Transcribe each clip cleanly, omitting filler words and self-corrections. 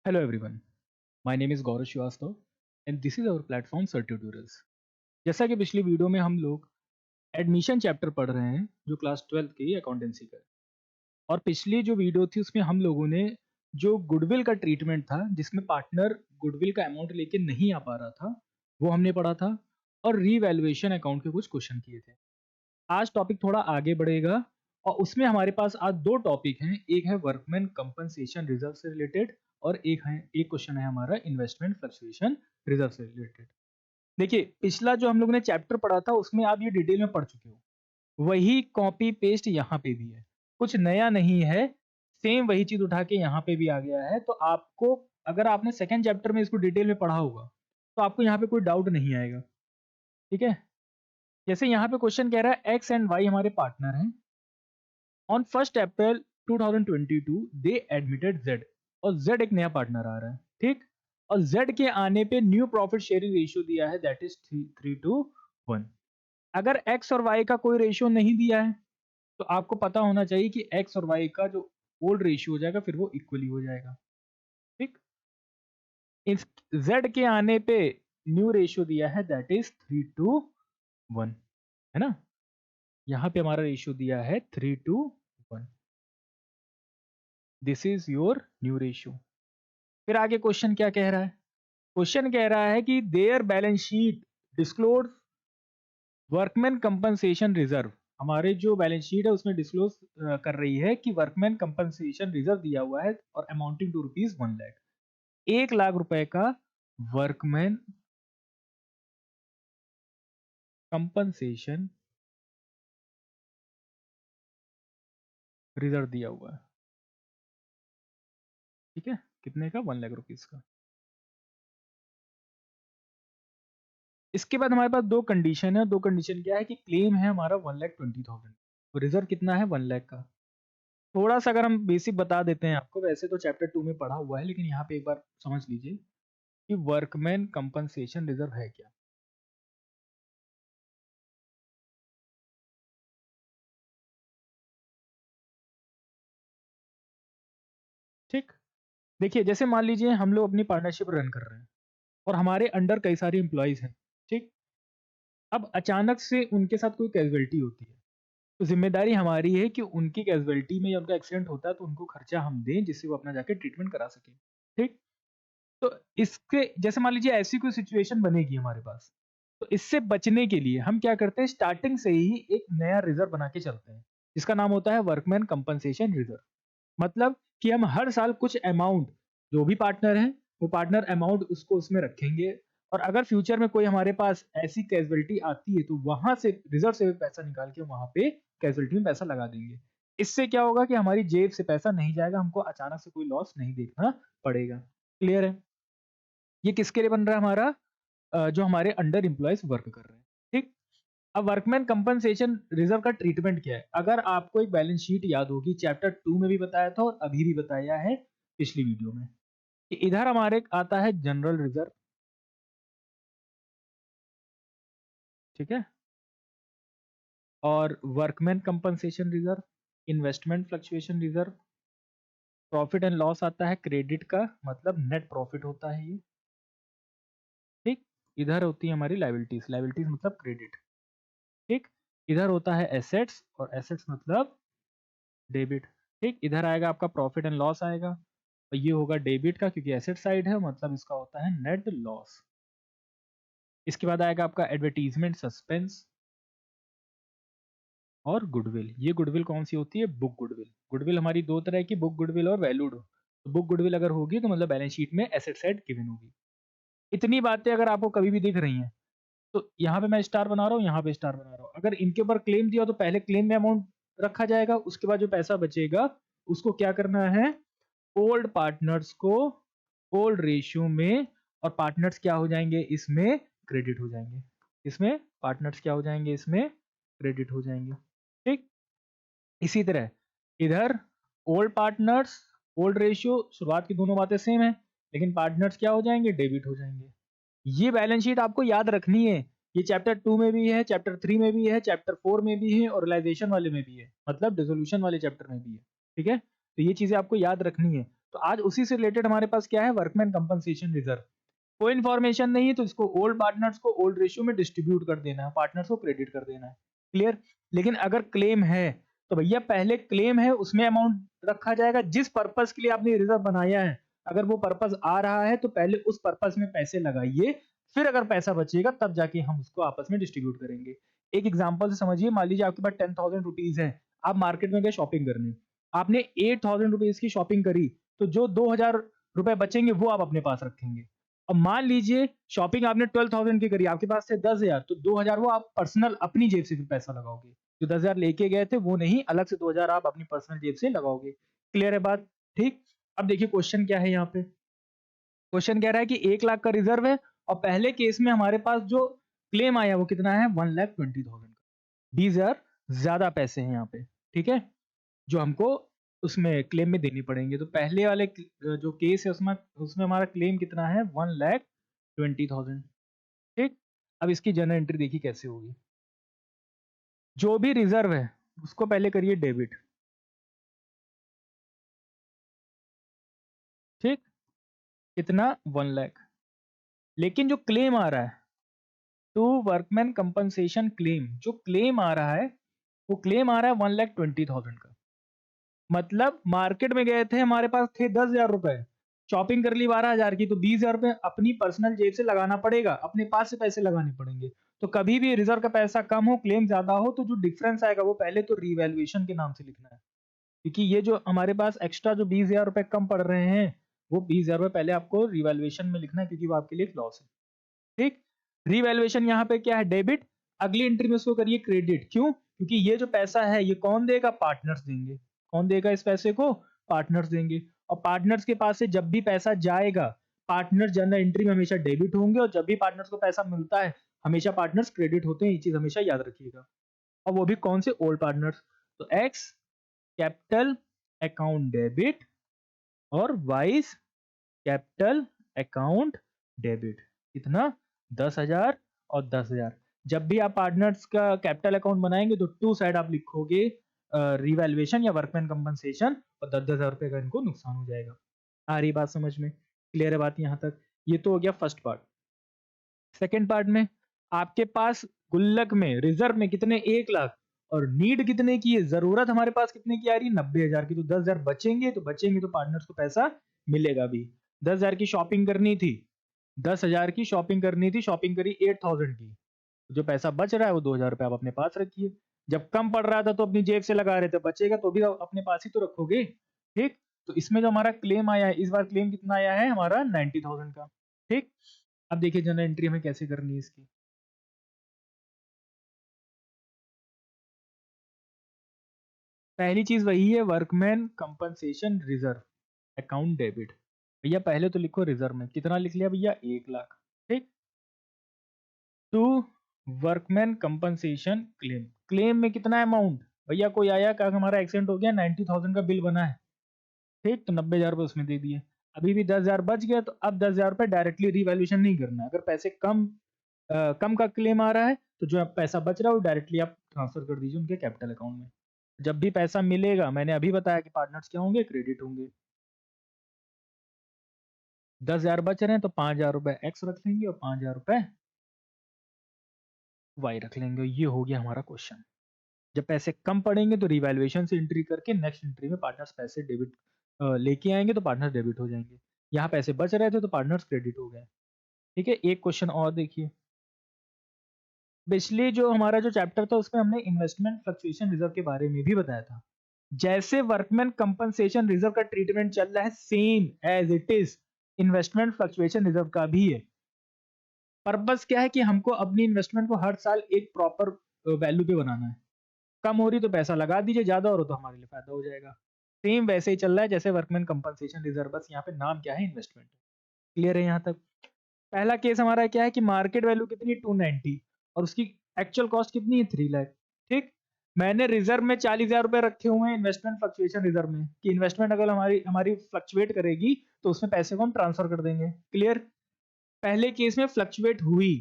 Hello everyone, my name is Gaurav Srivastava and this is our platform Sir Tutorials। जैसा कि पिछली video में हम लोग एडमिशन चैप्टर पढ़ रहे हैं जो क्लास 12 की अकाउंटेंसी का है। और पिछली जो वीडियो थी उसमें हम लोगों ने जो गुडविल का ट्रीटमेंट था जिसमें पार्टनर गुडविल का अमाउंट लेके नहीं आ पा रहा था वो हमने पढ़ा था और रीवैल्यूएशन अकाउंट के कुछ क्वेश्चन किए थे। आज टॉपिक थोड़ा आगे बढ़ेगा और उसमें हमारे पास आज दो टॉपिक हैं, एक है वर्कमैन कंपनसेशन रिजर्व से रिलेटेड और एक क्वेश्चन है हमारा इन्वेस्टमेंट फ्लक्चुएशन रिजर्व से रिलेटेड। देखिए पिछला जो हम लोगों ने चैप्टर पढ़ा था उसमें आप ये डिटेल में पढ़ चुके हो, वही कॉपी पेस्ट यहाँ पे भी है, कुछ नया नहीं है, सेम वही चीज उठा के यहाँ पे भी आ गया है। तो आपको अगर आपने सेकेंड चैप्टर में इसको डिटेल में पढ़ा होगा तो आपको यहाँ पे कोई डाउट नहीं आएगा। ठीक है, जैसे यहाँ पे क्वेश्चन कह रहा है एक्स एंड वाई हमारे पार्टनर हैं। On 1 April 2022 they admitted Z और जेड एक नया पार्टनर आ रहा है, ठीक। और जेड के आने पे न्यू प्रॉफिट शेयरिंग रेशियो दिया है दैट इज 3:1। अगर एक्स और वाई का कोई रेशियो नहीं दिया है तो आपको पता होना चाहिए कि एक्स और वाई का जो ओल्ड रेशियो हो जाएगा फिर वो इक्वली हो जाएगा, ठीक। इस जेड के आने पे न्यू रेशियो दिया है दैट इज 3:1, है ना। यहाँ पे हमारा रेशियो दिया है 3:1, this is your new ratio. फिर आगे क्वेश्चन क्या कह रहा है, क्वेश्चन कह रहा है कि their balance sheet disclose workman compensation reserve. हमारे जो बैलेंस शीट है उसमें डिस्क्लोज कर रही है कि वर्कमैन कंपनसेशन रिजर्व दिया हुआ है और amounting to rupees 1 lakh, 1 lakh रुपए का वर्कमैन कंपनसेशन रिजर्व दिया हुआ है, ठीक है। कितने का? 1 लाख रुपीज का। इसके बाद हमारे पास दो कंडीशन है, दो कंडीशन क्या है कि क्लेम है हमारा 1,20,000, तो रिजर्व कितना है? 1 लाख का। थोड़ा सा अगर हम बेसिक बता देते हैं आपको, वैसे तो चैप्टर 2 में पढ़ा हुआ है लेकिन यहाँ पे एक बार समझ लीजिए कि वर्कमैन कंपनसेशन रिजर्व है क्या। ठीक, देखिए जैसे मान लीजिए हम लोग अपनी पार्टनरशिप रन कर रहे हैं और हमारे अंडर कई सारे एम्प्लॉयज हैं, ठीक। अब अचानक से उनके साथ कोई कैजुअलिटी होती है तो जिम्मेदारी हमारी है कि उनकी कैजुअलिटी में या उनका एक्सीडेंट होता है तो उनको खर्चा हम दें जिससे वो अपना जाके ट्रीटमेंट करा सके, ठीक। तो इसके जैसे मान लीजिए ऐसी कोई सिचुएशन बनेगी हमारे पास, तो इससे बचने के लिए हम क्या करते हैं, स्टार्टिंग से ही एक नया रिजर्व बना के चलते हैं जिसका नाम होता है वर्कमैन कंपनसेशन रिजर्व। मतलब कि हम हर साल कुछ अमाउंट, जो भी पार्टनर है वो पार्टनर अमाउंट उसको उसमें रखेंगे और अगर फ्यूचर में कोई हमारे पास ऐसी कैजुअलिटी आती है तो वहां से रिजर्व से पैसा निकाल के वहां पे कैजुअलिटी में पैसा लगा देंगे। इससे क्या होगा कि हमारी जेब से पैसा नहीं जाएगा, हमको अचानक से कोई लॉस नहीं देखना पड़ेगा। क्लियर है? ये किसके लिए बन रहा है हमारा? जो हमारे अंडर एम्प्लॉयज वर्क कर रहे हैं, ठीक। अब वर्कमैन कंपनसेशन रिजर्व का ट्रीटमेंट क्या है? अगर आपको एक बैलेंस शीट याद होगी, चैप्टर 2 में भी बताया था और अभी भी बताया है पिछली वीडियो में, कि इधर हमारे आता है जनरल रिजर्व, ठीक है, और workman compensation reserve, investment fluctuation reserve, profit and loss आता है क्रेडिट का, मतलब नेट प्रॉफिट होता है ये, ठीक। इधर होती है हमारी लाइबिलिटीज, लाइबिलिटीज मतलब क्रेडिट, ठीक। इधर होता है एसेट्स और एसेट्स मतलब डेबिट, ठीक। इधर आएगा आपका प्रॉफिट एंड लॉस आएगा और ये होगा डेबिट का क्योंकि एसेट साइड है, मतलब इसका होता है नेट लॉस। इसके बाद आएगा आपका एडवर्टीजमेंट सस्पेंस और गुडविल। ये गुडविल कौन सी होती है? Book goodwill. गुडविल हमारी दो तरह की, बुक गुडविल और वैल्यूड। तो बुक गुडविल अगर होगी तो मतलब बैलेंस शीट में एसेट साइड गिवन होगी। इतनी बातें अगर आपको कभी भी दिख रही हैं तो यहाँ पे मैं स्टार बना रहा हूँ, यहाँ पे स्टार बना रहा हूँ। अगर इनके ऊपर क्लेम दिया तो पहले क्लेम में अमाउंट रखा जाएगा, उसके बाद जो पैसा बचेगा उसको क्या करना है, ओल्ड पार्टनर्स को ओल्ड रेशियो में, और पार्टनर्स क्या हो जाएंगे इसमें? क्रेडिट हो जाएंगे। इसमें पार्टनर्स क्या हो जाएंगे? इसमें क्रेडिट हो जाएंगे, ठीक। इसी तरह इधर ओल्ड पार्टनर्स ओल्ड रेशियो, शुरुआत की दोनों बातें सेम है लेकिन पार्टनर्स क्या हो जाएंगे? डेबिट हो जाएंगे। ये बैलेंस शीट आपको याद रखनी है। ये चैप्टर 2 में भी है, चैप्टर 3 में भी है, चैप्टर 4 में भी है और रियलाइजेशन वाले में भी है, मतलब डिसोल्यूशन वाले चैप्टर में भी है, ठीक है। तो ये चीजें आपको याद रखनी है। तो आज उसी से रिलेटेड हमारे पास क्या है, वर्कमैन कंपनसेशन रिजर्व। कोई इन्फॉर्मेशन नहीं है तो इसको ओल्ड पार्टनर्स को ओल्ड रेशियो में डिस्ट्रीब्यूट कर देना है, पार्टनर्स को क्रेडिट कर देना है। क्लियर। लेकिन अगर क्लेम है तो भैया पहले क्लेम है उसमें अमाउंट रखा जाएगा जिस पर्पस के लिए आपने रिजर्व बनाया है। अगर वो पर्पस आ रहा है तो पहले उस पर्पस में पैसे लगाइए, फिर अगर पैसा बचेगा तब जाके हम उसको आपस में डिस्ट्रीब्यूट करेंगे। एक एग्जांपल से समझिए, मान लीजिए आपके पास 10,000 रुपीज है, आप मार्केट में गए शॉपिंग करने, आपने 8,000 रुपीज की शॉपिंग करी, तो जो 2,000 रुपए बचेंगे वो आप अपने पास रखेंगे। अब मान लीजिए शॉपिंग आपने 12,000 की करी, आपके पास थे 10,000, तो 2,000 वो आप पर्सनल अपनी जेब से फिर पैसा लगाओगे। जो 10,000 लेके गए थे वो नहीं, अलग से 2,000 आप अपनी पर्सनल जेब से लगाओगे। क्लियर है बात? ठीक। अब देखिए क्वेश्चन क्या है यहाँ पे। क्वेश्चन कह रहा है कि 1 लाख का रिजर्व है और पहले केस में हमारे पास जो क्लेम आया वो कितना है, 1,20,000 का। 20,000 ज्यादा पैसे हैं यहाँ पे। ठीक है, जो हमको उसमें क्लेम में देनी पड़ेंगे। तो पहले वाले जो केस है उसमें उसमें हमारा क्लेम कितना है, 1,20,000। ठीक। अब इसकी जर्नल एंट्री देखिए कैसे होगी। जो भी रिजर्व है उसको पहले करिए डेबिट। ठीक। कितना, 1 लाख। लेकिन जो क्लेम आ रहा है टू वर्कमैन कंपनसेशन क्लेम, जो क्लेम आ रहा है वो क्लेम आ रहा है 1,20,000 का। मतलब मार्केट में गए थे, हमारे पास थे 10,000 रुपए, शॉपिंग कर ली 12,000 की, तो 20,000 रुपए अपनी पर्सनल जेब से लगाना पड़ेगा, अपने पास से पैसे लगाने पड़ेंगे। तो कभी भी रिजर्व का पैसा कम हो, क्लेम ज्यादा हो, तो जो डिफरेंस आएगा वो पहले तो रिवैल्यूएशन के नाम से लिखना है। क्योंकि ये जो हमारे पास एक्स्ट्रा जो 20,000 रुपए कम पड़ रहे हैं, वो 20,000 रुपए पहले आपको रिवैल्यूएशन में लिखना है, क्योंकि वो आपके लिए एक लॉस है। ठीक। रिवैल्यूएशन यहाँ पे क्या है, डेबिट। अगली एंट्री में उसको करिए क्रेडिट। क्यों? क्योंकि ये जो पैसा है ये कौन देगा, पार्टनर्स देंगे। कौन देगा इस पैसे को, पार्टनर्स देंगे। और पार्टनर्स के पास से जब भी पैसा जाएगा, पार्टनर जर्नल एंट्री में हमेशा डेबिट होंगे, और जब भी पार्टनर्स को पैसा मिलता है हमेशा पार्टनर्स क्रेडिट होते हैं। ये चीज हमेशा याद रखिएगा। और वो भी कौन से, ओल्ड पार्टनर्स। तो एक्स कैपिटल अकाउंट डेबिट और वाइस कैपिटल अकाउंट डेबिट। कितना, 10,000 और 10,000। जब भी आप पार्टनर्स का कैपिटल अकाउंट बनाएंगे तो टू साइड आप लिखोगे रिवैल्यूएशन या वर्कमैन कंपनसेशन, और 10,000 रुपए का इनको नुकसान हो जाएगा। आ रही बात समझ में? क्लियर है बात यहाँ तक? ये तो हो गया फर्स्ट पार्ट। सेकेंड पार्ट में आपके पास गुल्लक में रिजर्व में कितने, 1 लाख, और नीड कितने की है, जरूरत हमारे पास कितने की आ रही है, 90,000 की। तो 10,000 बचेंगे तो पार्टनर्स को पैसा मिलेगा भी। 10,000 की शॉपिंग करनी थी, 10,000 की शॉपिंग करनी थी, शॉपिंग करी 8,000 की। जो पैसा बच रहा है वो 2,000 रुपए आप अपने पास रखिए। जब कम पड़ रहा था तो अपनी जेब से लगा रहे थे, बचेगा तो भी अपने पास ही तो रखोगे। ठीक। तो इसमें जो हमारा क्लेम आया है, इस बार क्लेम कितना आया है हमारा, 90,000 का। ठीक। अब देखिए जनरल एंट्री हमें कैसे करनी है इसकी। पहली चीज वही है, workman compensation reserve account debit. भैया पहले तो लिखो रिजर्व में कितना लिख लिया भैया, 1 लाख। ठीक। To workman compensation claim, claim में कितना अमाउंट, भैया कोई आया क्या, हमारा एक्सीडेंट हो गया, 90,000 का बिल बना है। ठीक। तो 90,000 रुपए उसमें दे दिए। अभी भी 10,000 बच गया, तो अब 10,000 रुपए डायरेक्टली रिवैल्यूएशन नहीं करना है। अगर पैसे कम का क्लेम आ रहा है तो जो पैसा बच रहा है वो डायरेक्टली आप ट्रांसफर कर दीजिए उनके कैपिटल अकाउंट में। जब भी पैसा मिलेगा, मैंने अभी बताया कि पार्टनर्स क्या होंगे, क्रेडिट होंगे। 10,000 बच रहे हैं तो 5,000 रुपए एक्स रख लेंगे और 5,000 रुपए वाई रख लेंगे। ये हो गया हमारा क्वेश्चन। जब पैसे कम पड़ेंगे तो रिवैल्यूएशन से एंट्री करके नेक्स्ट एंट्री में पार्टनर्स पैसे डेबिट लेके आएंगे, तो पार्टनर्स डेबिट हो जाएंगे। यहाँ पैसे बच रहे थे तो पार्टनर्स क्रेडिट हो गए। ठीक है। एक क्वेश्चन और देखिए। पिछले जो हमारा जो चैप्टर था उसमें हमने इन्वेस्टमेंट फ्लक्चुएशन रिजर्व के बारे में भी बताया था। जैसे वर्कमैन कंपनसेशन रिजर्व का ट्रीटमेंट चल रहा है, same as it is investment fluctuation reserve का भी है। पर्पस क्या है कि हमको अपनी इन्वेस्टमेंट को हर साल एक प्रॉपर वैल्यू पे बनाना है। कम हो रही तो पैसा लगा दीजिए, ज्यादा हो रहा तो हमारे लिए फायदा हो जाएगा। सेम वैसे ही चल रहा है जैसे वर्कमैन कंपनसेशन रिजर्व, बस यहाँ पे नाम क्या है, इन्वेस्टमेंट। क्लियर है यहाँ तक? पहला केस हमारा क्या है कि मार्केट वैल्यू कितनी है, 290, और उसकी एक्चुअल कॉस्ट कितनी है, 3 लाख। ठीक। मैंने रिजर्व में 40,000 रुपए रखे हुए हैं इन्वेस्टमेंट फ्लक्चुएशन रिजर्व में, कि इन्वेस्टमेंट अगर हमारी हमारी फ्लक्चुएट करेगी तो उसमें पैसे को हम ट्रांसफर कर देंगे। क्लियर। पहले केस में फ्लक्चुएट हुई,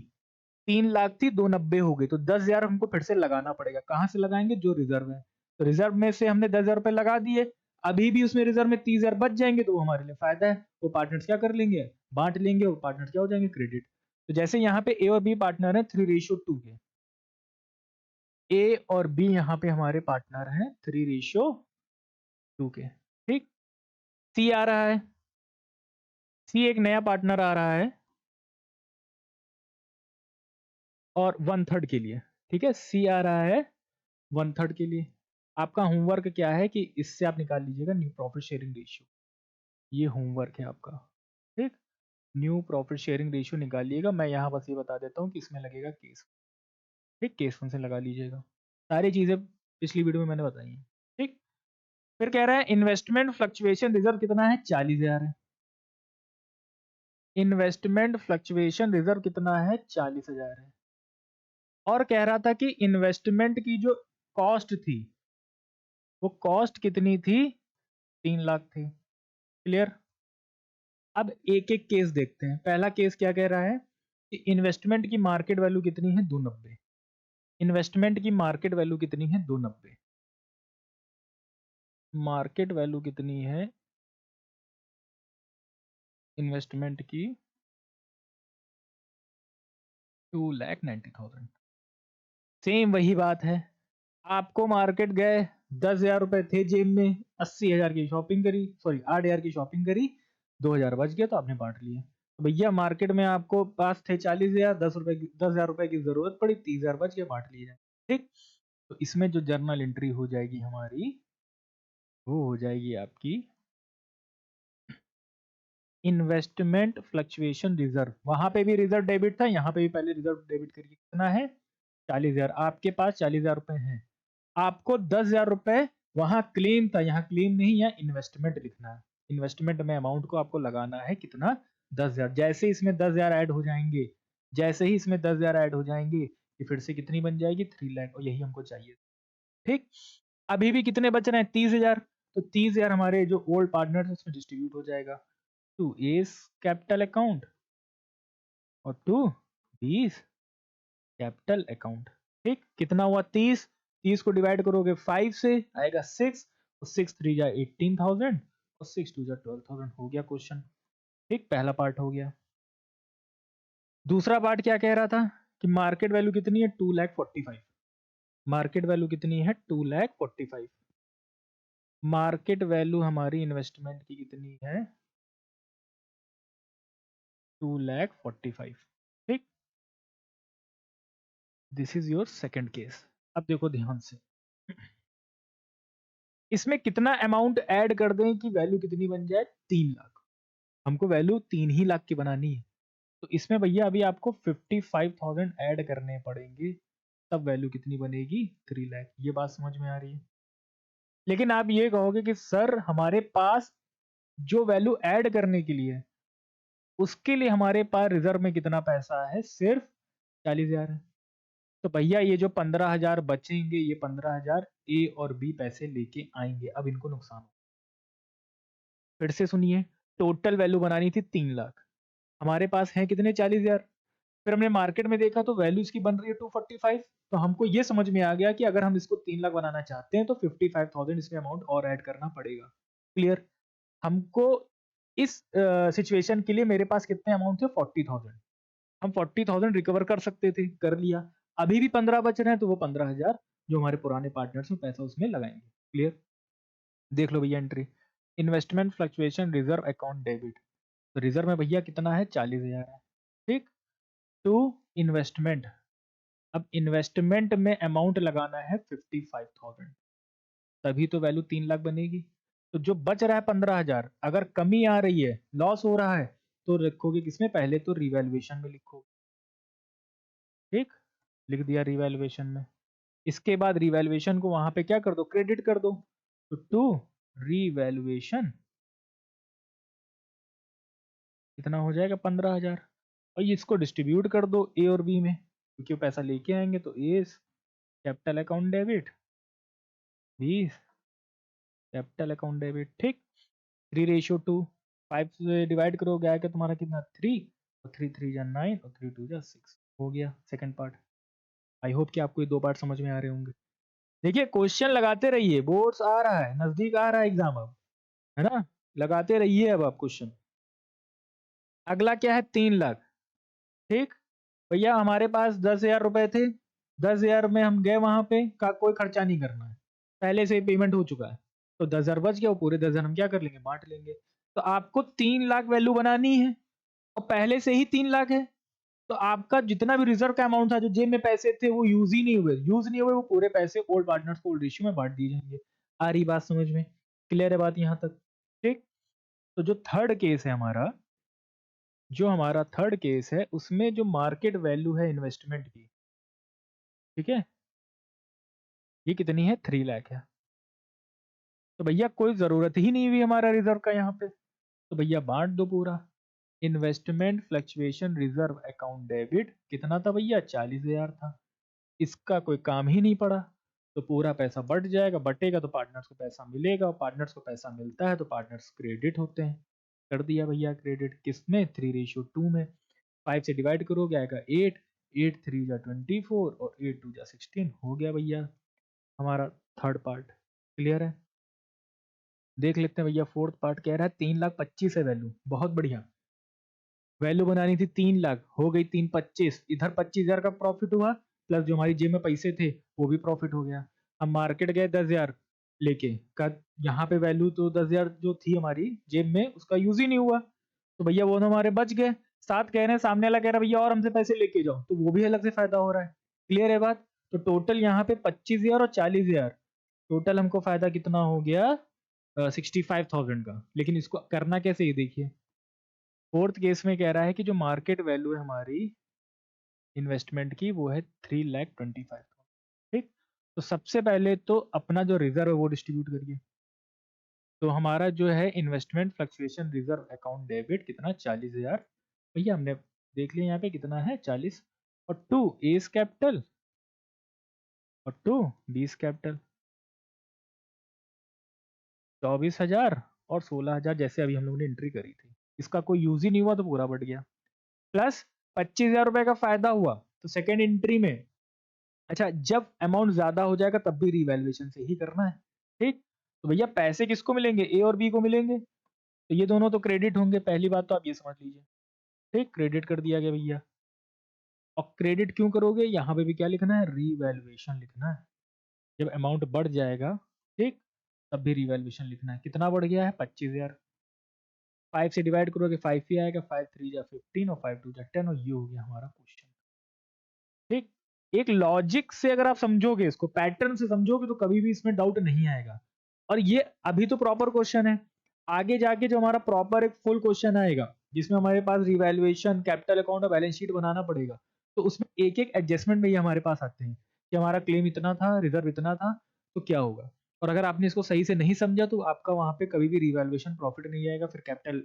3 लाख थी, 290 हो गई, तो 10,000 हमको फिर से लगाना पड़ेगा। कहाँ से लगाएंगे, जो रिजर्व है। तो रिजर्व में से हमने 10,000 रुपए लगा दिए। अभी भी उसमें रिजर्व में 30,000 बच जाएंगे तो वो हमारे लिए फायदा है। वो पार्टनर्स क्या कर लेंगे, बांट लेंगे, वो पार्टनर्स क्या हो जाएंगे, क्रेडिट। तो जैसे यहाँ पे ए और बी पार्टनर है 3:2 के, ए और बी यहाँ पे हमारे पार्टनर हैं 3:2 के, ठीक। सी आ रहा है, सी एक नया पार्टनर आ रहा है और 1/3 के लिए, ठीक है। सी आ रहा है 1/3 के लिए। आपका होमवर्क क्या है कि इससे आप निकाल लीजिएगा न्यू प्रॉफिट शेयरिंग रेशियो। ये होमवर्क है आपका, ठीक। न्यू प्रॉफिट शेयरिंग रेशियो निकालिएगा। मैं यहाँ बस ये बता देता हूँ कि इसमें लगेगा केस, ठीक। केस फंक्शन लगा लीजिएगा। सारी चीजें पिछली वीडियो में मैंने बताई हैं, ठीक। फिर कह रहा है इन्वेस्टमेंट फ्लक्चुएशन रिजर्व कितना है, 40,000 है। इन्वेस्टमेंट फ्लक्चुएशन रिजर्व कितना है, 40,000 है। और कह रहा था कि इन्वेस्टमेंट की जो कॉस्ट थी, वो कॉस्ट कितनी थी, 3 लाख थी। क्लियर। अब एक एक केस देखते हैं। पहला केस क्या कह रहा है कि इन्वेस्टमेंट की मार्केट वैल्यू कितनी है, 290। इन्वेस्टमेंट की मार्केट वैल्यू कितनी है, 290। मार्केट वैल्यू कितनी है इन्वेस्टमेंट की, 2,90,000। सेम वही बात है। आपको मार्केट गए, 10,000 रुपए थे जेब में, 80,000 की शॉपिंग करी, सॉरी 8,000 की शॉपिंग करी, 2,000 बच गया तो आपने बांट लिए। तो भैया मार्केट में आपको पास थे 40,000, 10,000 रुपए की जरूरत पड़ी, 30,000 बच गया, बांट लिए जाए, ठीक। तो इसमें जो जर्नल एंट्री हो जाएगी हमारी, वो हो जाएगी आपकी इन्वेस्टमेंट फ्लक्चुएशन रिजर्व। वहां पे भी रिजर्व डेबिट था, यहाँ पे भी पहले रिजर्व डेबिट करिए, कितना है, 40,000। आपके पास 40,000 रुपए हैं, आपको 10,000 रुपए वहां क्लेम था, यहाँ क्लेम नहीं, यहाँ इन्वेस्टमेंट लिखना है। इन्वेस्टमेंट में अमाउंट को आपको लगाना है कितना, 10,000। जैसे इसमें 10,000 ऐड हो जाएंगे, जैसे ही इसमें 10,000 ऐड हो जाएंगे, ये फिर से कितनी बन जाएगी, 3 लाख, और यही हमको चाहिए, ठीक। अभी भी कितने बच रहे हैं, 30,000। तो 30,000 हमारे जो ओल्ड पार्टनर है उसमें डिस्ट्रीब्यूट हो जाएगा टू एस कैपिटल अकाउंट और टू बीस कैपिटल अकाउंट, ठीक। कितना हुआ, 30। 30 को डिवाइड करोगे 5 से, आएगा 6, और 6 3 जा 18,000 और 6 2 जा 12,000। हो गया क्वेश्चन, ठीक। पहला पार्ट हो गया। दूसरा पार्ट क्या कह रहा था कि मार्केट वैल्यू कितनी है, 2,45,000। मार्केट वैल्यू कितनी है, 2,45,000। मार्केट वैल्यू हमारी इन्वेस्टमेंट की कितनी है, 2,45,000, ठीक। This is your second case. अब देखो ध्यान से, इसमें कितना अमाउंट ऐड कर दें कि वैल्यू कितनी बन जाए, 3 लाख। हमको वैल्यू 3 ही लाख की बनानी है। तो इसमें भैया अभी आपको 55,000 ऐड करने पड़ेंगे, तब वैल्यू कितनी बनेगी, 3 लाख। ये बात समझ में आ रही है। लेकिन आप ये कहोगे कि सर हमारे पास जो वैल्यू ऐड करने के लिए है, उसके लिए हमारे पास रिजर्व में कितना पैसा है, सिर्फ 40,000 है। तो भैया ये जो 15,000 बचेंगे, ये 15,000 ए और बी पैसे लेके आएंगे। अब इनको नुकसान हो, फिर से सुनिए। टोटल वैल्यू बनानी थी 3 लाख, हमारे पास है कितने, 40,000। फिर हमने मार्केट में देखा तो वैल्यू इसकी बन रही है 245। तो हमको ये समझ में आ गया कि अगर हम इसको 3 लाख बनाना चाहते हैं तो 55,000 इसमें अमाउंट और ऐड करना पड़ेगा। क्लियर। हमको इस सिचुएशन के लिए मेरे पास कितने अमाउंट थे, 40,000। हम 40,000 रिकवर कर सकते थे, कर लिया। अभी भी 15 बच रहे हैं, तो वो 15,000 जो हमारे पुराने पार्टनर्स में पैसा उसमें लगाएंगे। क्लियर। देख लो भैया entry, investment fluctuation reserve account debit. तो रिजर्व में भैया कितना है, 40,000 है, ठीक। टू इन्वेस्टमेंट, अब इन्वेस्टमेंट में अमाउंट लगाना है 55,000, तभी तो वैल्यू 3 लाख बनेगी। तो जो बच रहा है 15,000, अगर कमी आ रही है, लॉस हो रहा है, तो रखोगे किसमें, पहले तो रिवैल्यूएशन में लिखो, ठीक। लिख दिया रिवैल्यूएशन में। इसके बाद रिवैल्यूएशन को वहां पे क्या कर दो, क्रेडिट कर दो। तो टू रिवैल्यूएशन कितना हो जाएगा, 15,000। और इसको डिस्ट्रीब्यूट कर दो ए और बी में, क्योंकि वो पैसा लेके आएंगे। तो A capital account debit, B capital account debit, ठीक। 3:2, 5 से डिवाइड करोगे आएगा तुम्हारा कितना, 3, और 3 3 जा 9, और 3 2 जा 6। हो गया सेकंड पार्ट। आई होप कि आपको ये दो पार्ट समझ में आ रहे होंगे। देखिए क्वेश्चन लगाते रहिए, बोर्ड्स आ रहा है, नजदीक आ रहा है एग्जाम अब, है ना? लगाते रहिए अब आप क्वेश्चन। अगला क्या है, 3 लाख। ठीक, भैया हमारे पास 10,000 रुपए थे, 10,000 में हम गए वहां पे, का कोई खर्चा नहीं करना है, पहले से ही पेमेंट हो चुका है, तो 10,000 बच गया, वो पूरे 10,000 हम क्या कर लेंगे, बांट लेंगे। तो आपको 3 लाख वैल्यू बनानी है, और पहले से ही 3 लाख है, तो आपका जितना भी रिजर्व का अमाउंट था, जो जेब में पैसे थे, वो यूज ही नहीं हुए, वो पूरे पैसे ओल्ड पार्टनर्स को ओल्ड रेशियो में बांट दिए जाएंगे। आ रही बात समझ में? क्लियर है बात यहाँ तक? ठीक। तो जो थर्ड केस है हमारा, उसमें जो मार्केट वैल्यू है इन्वेस्टमेंट की, ठीक है, ये कितनी है, 3 लाख है। तो भैया कोई जरूरत ही नहीं हुई हमारा रिजर्व का यहाँ पे, तो भैया बांट दो पूरा। Investment fluctuation reserve account debit कितना था भैया, 40,000 था, इसका कोई काम ही नहीं पड़ा, तो पूरा पैसा बट जाएगा, बटेगा तो पार्टनर्स को पैसा मिलेगा, और पार्टनर्स को पैसा मिलता है तो पार्टनर्स क्रेडिट होते हैं। कर दिया भैया क्रेडिट, किसमें, 3:2 में। 5 से डिवाइड करोगे आएगा 8, 8 3 जा 24 और 8 2 जा 16, हो गया भैया हमारा थर्ड पार्ट। क्लियर है? देख लेते हैं भैया, फोर्थ पार्ट कह रहा है 3,25,000 है वैल्यू, बहुत बढ़िया। वैल्यू बनानी थी 3 लाख, हो गई 3,25,000, इधर 25,000 का प्रॉफिट हुआ, प्लस जो हमारी जेब में पैसे थे वो भी प्रॉफिट हो गया। हम मार्केट गए 10,000 लेके, का यहाँ पे वैल्यू तो 10,000 जो थी हमारी जेब में, उसका यूज ही नहीं हुआ, तो भैया वो तो हमारे बच गए। साथ कह रहे हैं, सामने वाला कह रहा है भैया और हमसे पैसे लेके जाओ, तो वो भी अलग से फायदा हो रहा है। क्लियर है बात? तो टोटल यहाँ पे 25,000 और 40,000, टोटल हमको फायदा कितना हो गया, 65,000 का। लेकिन इसको करना कैसे, ये देखिए। फोर्थ केस में कह रहा है कि जो मार्केट वैल्यू है हमारी इन्वेस्टमेंट की, वो है 3,25,000। ठीक, तो सबसे पहले तो अपना जो रिजर्व है वो डिस्ट्रीब्यूट करिए। तो हमारा जो है investment fluctuation reserve account debit कितना, 40,000। भैया हमने देख लिया यहाँ पे कितना है, 40, और 2 एस कैपिटल, और 2 बीस कैपिटल, 24,000 और 16,000, जैसे अभी हम लोगों ने एंट्री करी थी। इसका कोई यूज ही नहीं हुआ तो पूरा बढ़ गया, प्लस 25,000 रुपए का फायदा हुआ, तो सेकेंड एंट्री में, अच्छा जब अमाउंट ज्यादा हो जाएगा तब भी रिवैल्यूएशन से ही करना है। ठीक, तो भैया पैसे किसको मिलेंगे, ए और बी को मिलेंगे, तो ये दोनों तो क्रेडिट होंगे, पहली बात तो आप ये समझ लीजिए। ठीक, क्रेडिट कर दिया गया भैया। और क्रेडिट क्यों करोगे, यहाँ पे भी क्या लिखना है, रिवैल्यूएशन लिखना है। जब अमाउंट बढ़ जाएगा, ठीक, तब भी रिवैल्यूएशन लिखना है। कितना बढ़ गया है, 25,000। 5 से डिवाइड करोगे 5 ही आएगा, 5 3 जा 15 और 5 2 जा 10, और ये हो गया हमारा क्वेश्चन। ठीक, एक लॉजिक से अगर आप समझोगे, इसको पैटर्न से समझोगे, तो कभी भी इसमें डाउट नहीं आएगा। और ये अभी तो प्रॉपर क्वेश्चन है, आगे जाके जो हमारा प्रॉपर एक फुल क्वेश्चन आएगा, जिसमें हमारे पास रिवैल्यूएशन, कैपिटल अकाउंट और बैलेंस शीट बनाना पड़ेगा, तो उसमें एक एक एडजस्टमेंट में ही हमारे पास आते हैं कि हमारा क्लेम इतना था, रिजर्व इतना था, तो क्या होगा। और अगर आपने इसको सही से नहीं समझा, तो आपका वहां पे कभी भी रिवैल्यूएशन प्रॉफिट नहीं आएगा, फिर कैपिटल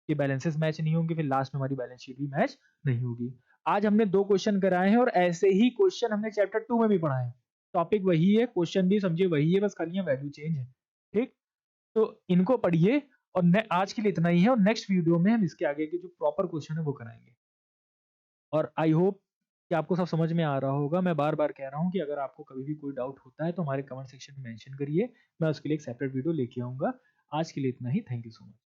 के बैलेंसेस मैच नहीं होंगे, फिर लास्ट में हमारी बैलेंस शीट भी मैच नहीं होगी। आज हमने 2 क्वेश्चन कराए हैं, और ऐसे ही क्वेश्चन हमने चैप्टर 2 में भी पढ़ाए हैं। टॉपिक वही है, क्वेश्चन भी समझिए वही है, बस खाली यहाँ वैल्यू चेंज है। ठीक, तो इनको पढ़िए, और आज के लिए इतना ही है, और नेक्स्ट वीडियो में हम इसके आगे के जो प्रॉपर क्वेश्चन है वो कराएंगे। और आई होप कि आपको सब समझ में आ रहा होगा। मैं बार बार कह रहा हूँ कि अगर आपको कभी भी कोई डाउट होता है तो हमारे कमेंट सेक्शन में मेंशन करिए, मैं उसके लिए एक सेपरेट वीडियो लेके आऊंगा। आज के लिए इतना ही, थैंक यू सो मच।